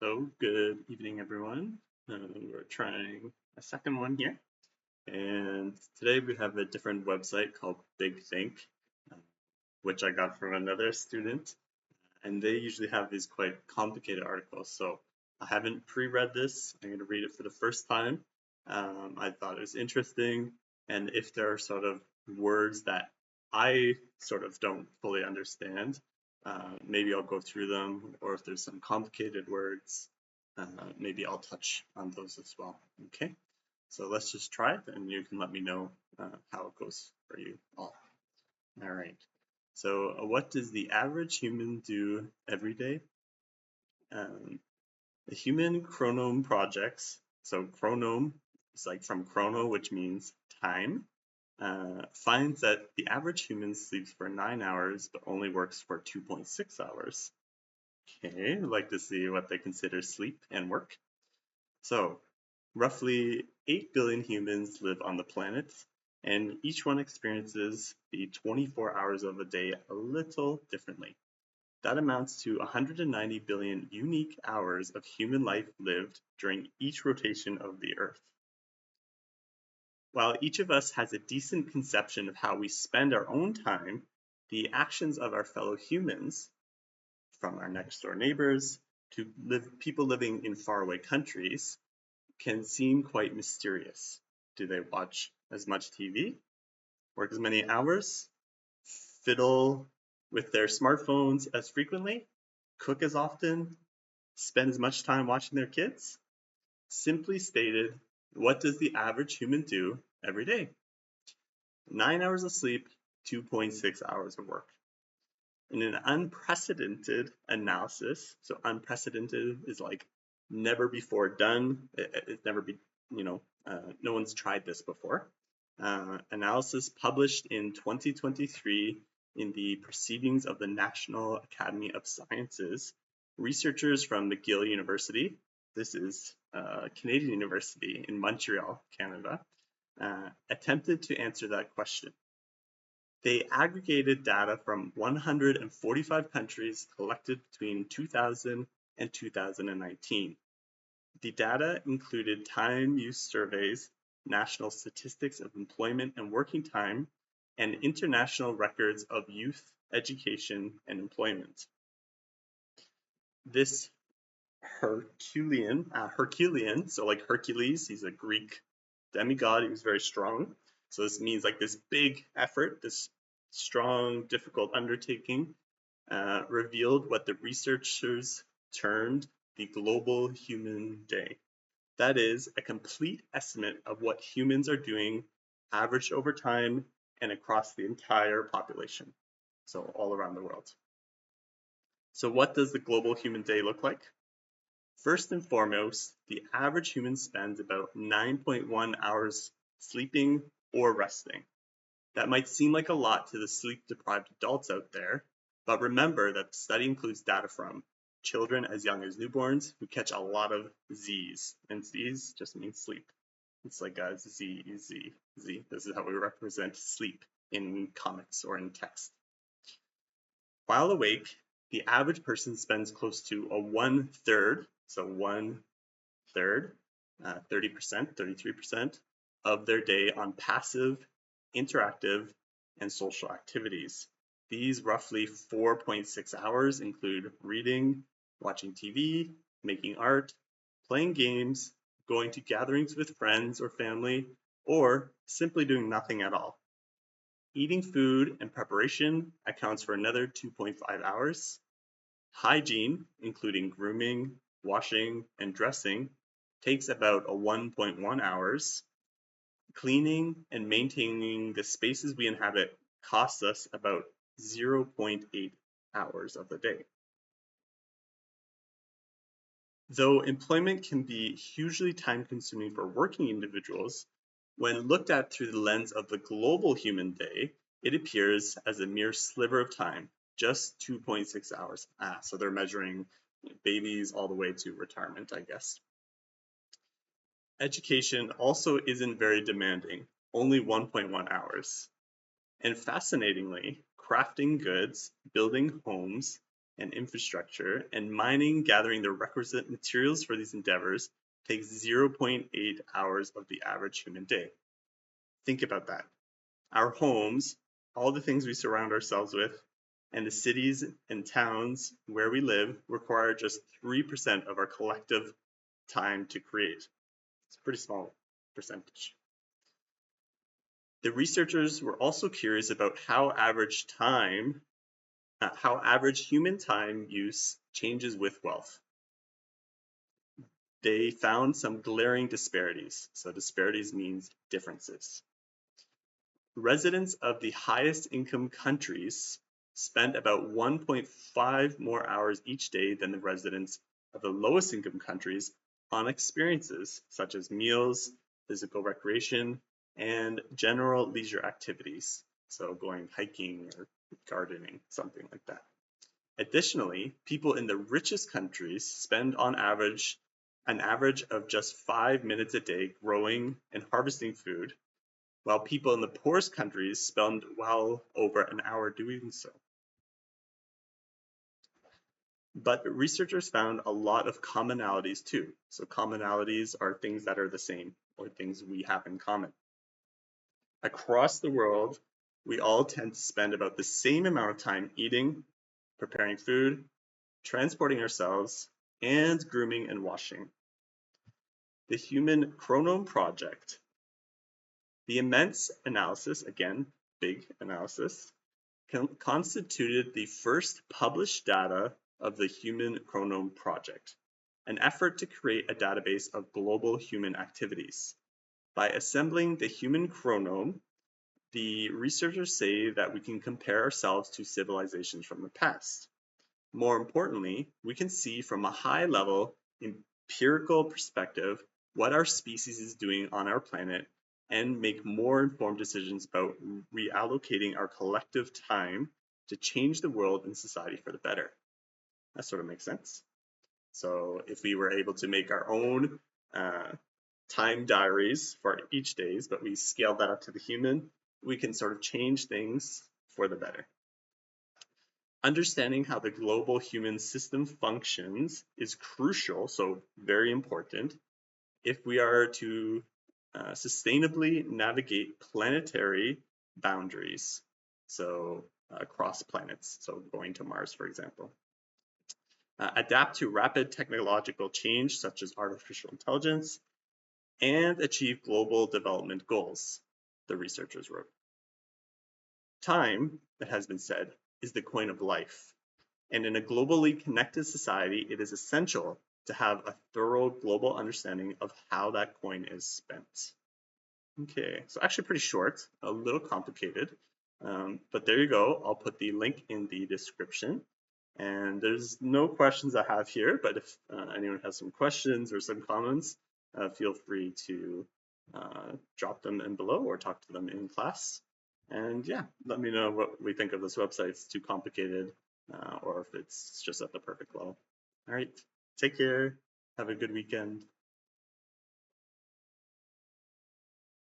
So, good evening, everyone. We're trying a second one here. And today we have a different website called Big Think, uh, which I got from another student. And they usually have these quite complicated articles. So, I haven't pre read this. I'm going to read it for the first time. I thought it was interesting. And if there are sort of words that I sort of don't fully understand, maybe I'll go through them, or if there's some complicated words, maybe I'll touch on those as well. Okay, so let's just try it, and you can let me know how it goes for you all. All right. So, what does the average human do every day? Um, the human chronome projects. So, chronome is like from chrono, which means time. Finds that the average human sleeps for 9 hours but only works for 2.6 hours. Okay, I'd like to see what they consider sleep and work. So, roughly 8 billion humans live on the planet, and each one experiences the 24 hours of a day a little differently. That amounts to 190 billion unique hours of human life lived during each rotation of the Earth. While each of us has a decent conception of how we spend our own time, the actions of our fellow humans, from our next door neighbors to people living in faraway countries, can seem quite mysterious. Do they watch as much TV, work as many hours, fiddle with their smartphones as frequently, cook as often, spend as much time watching their kids? Simply stated, what does the average human do every day? 9 hours of sleep, 2.6 hours of work. In an unprecedented analysis, so unprecedented is like never before done, it's never be, no one's tried this before. Analysis published in 2023 in the Proceedings of the National Academy of Sciences, researchers from McGill University, this is a Canadian university in Montreal, Canada, attempted to answer that question. They aggregated data from 145 countries collected between 2000 and 2019. The data included time use surveys, national statistics of employment and working time, and international records of youth, education, and employment. This Herculean, so like Hercules, he's a Greek demigod, he was very strong. So this means like this big effort, this strong, difficult undertaking, revealed what the researchers termed the global human day. That is a complete estimate of what humans are doing averaged over time and across the entire population, so all around the world. So what does the global human day look like? First and foremost, the average human spends about 9.1 hours sleeping or resting. That might seem like a lot to the sleep-deprived adults out there, but remember that the study includes data from children as young as newborns who catch a lot of Z's, and Z's just means sleep. It's like a Z, Z, Z. This is how we represent sleep in comics or in text. While awake, the average person spends close to a 1/3, so 1/3, 30%, 33% of their day on passive, interactive, and social activities. These roughly 4.6 hours include reading, watching TV, making art, playing games, going to gatherings with friends or family, or simply doing nothing at all. Eating food and preparation accounts for another 2.5 hours. Hygiene, including grooming, washing, and dressing, takes about a 1.1 hours. Cleaning and maintaining the spaces we inhabit costs us about 0.8 hours of the day. Though employment can be hugely time-consuming for working individuals, when looked at through the lens of the global human day, it appears as a mere sliver of time, just 2.6 hours. So they're measuring babies all the way to retirement, I guess. Education also isn't very demanding, only 1.1 hours. And fascinatingly, crafting goods, building homes, and infrastructure, and mining, gathering the requisite materials for these endeavors takes 0.8 hours of the average human day. Think about that. Our homes, all the things we surround ourselves with, and the cities and towns where we live require just 3% of our collective time to create. It's a pretty small percentage. The researchers were also curious about how average human time use changes with wealth. They found some glaring disparities. So disparities means differences. Residents of the highest income countries spend about 1.5 more hours each day than the residents of the lowest income countries on experiences such as meals, physical recreation, and general leisure activities. So going hiking or gardening, something like that. Additionally, people in the richest countries spend an average of just 5 minutes a day growing and harvesting food, while people in the poorest countries spend well over an hour doing so. But researchers found a lot of commonalities too. So commonalities are things that are the same or things we have in common. Across the world, we all tend to spend about the same amount of time eating, preparing food, transporting ourselves, and grooming and washing. The Human Chronome Project. The immense analysis, again, big analysis, constituted the first published data of the Human Chronome Project, an effort to create a database of global human activities. By assembling the Human Chronome, the researchers say that we can compare ourselves to civilizations from the past. More importantly, we can see from a high-level empirical perspective what our species is doing on our planet and make more informed decisions about reallocating our collective time to change the world and society for the better. That sort of makes sense. So if we were able to make our own time diaries for each days, but we scale that up to the human, we can sort of change things for the better. Understanding how the global human system functions is crucial, so very important, if we are to sustainably navigate planetary boundaries, so across planets, so going to Mars, for example. Adapt to rapid technological change, such as artificial intelligence, and achieve global development goals, the researchers wrote. Time, it has been said, is the coin of life, and in a globally connected society, it is essential to have a thorough global understanding of how that coin is spent. Okay, so actually pretty short, a little complicated, but there you go. I'll put the link in the description. And there's no questions I have here, but if anyone has some questions or some comments, feel free to drop them in below or talk to them in class. And yeah, let me know what we think of this website. It's too complicated or if it's just at the perfect level. All right, take care. Have a good weekend.